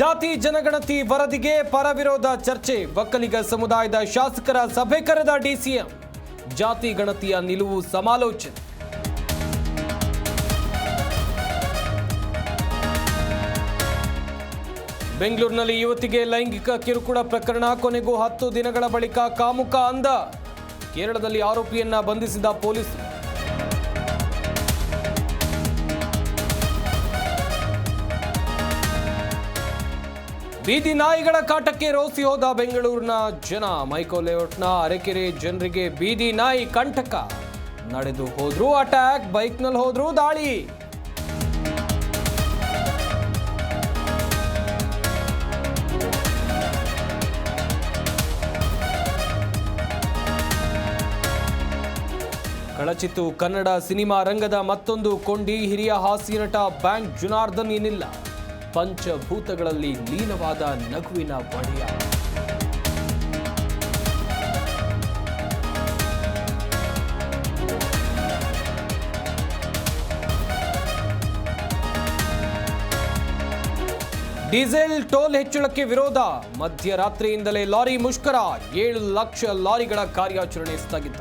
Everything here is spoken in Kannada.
ಜಾತಿ ಜನಗಣತಿ ವರದಿಗೆ ಪರವಿರೋಧ ಚರ್ಚೆ. ಒಕ್ಕಲಿಗ ಸಮುದಾಯದ ಶಾಸಕರ ಸಭೆ ಕರೆದ ಡಿಸಿಎಂ. ಜಾತಿ ಗಣತಿಯ ನಿಲುವು ಸಮಾಲೋಚನೆ. ಬೆಂಗಳೂರಿನಲ್ಲಿ ಯುವತಿಗೆ ಲೈಂಗಿಕ ಕಿರುಕುಳ ಪ್ರಕರಣ ಕೊನೆಗೂ 10 ದಿನಗಳ ಬಳಿಕ ಕಾಮುಕ ಅಂದ. ಕೇರಳದಲ್ಲಿ ಆರೋಪಿಯನ್ನ ಬಂಧಿಸಿದ ಪೊಲೀಸರು. ಬೀದಿ ನಾಯಿಗಳ ಕಾಟಕ್ಕೆ ರೋಸಿ ಹೋದ ಬೆಂಗಳೂರಿನ ಜನ. ಮೈಕೋ ಲೇಔಟ್ನ ಅರೆಕೆರೆ ಜನರಿಗೆ ಬೀದಿ ನಾಯಿ ಕಂಟಕ. ನಡೆದು ಹೋದ್ರು ಅಟ್ಯಾಕ್, ಬೈಕ್ನಲ್ಲಿ ಹೋದ್ರು ದಾಳಿ. ಕಳಚಿತ್ತು ಕನ್ನಡ ಸಿನಿಮಾ ರಂಗದ ಮತ್ತೊಂದು ಕೊಂಡಿ. ಹಿರಿಯ ಹಾಸ್ಯ ನಟ ಬ್ಯಾಂಕ್ ಜನಾರ್ದನ್ ಏನಿಲ್ಲ. ಪಂಚಭೂತಗಳಲ್ಲಿ ಲೀನವಾದ ನಗುವಿನ ಒಡೆಯ. ಡೀಸೆಲ್ ಟೋಲ್ ಹೆಚ್ಚಳಕ್ಕೆ ವಿರೋಧ. ಮಧ್ಯರಾತ್ರಿಯಿಂದಲೇ ಲಾರಿ ಮುಷ್ಕರ. 7 ಲಕ್ಷ ಲಾರಿಗಳ ಕಾರ್ಯಾಚರಣೆ ಸ್ಥಗಿತ.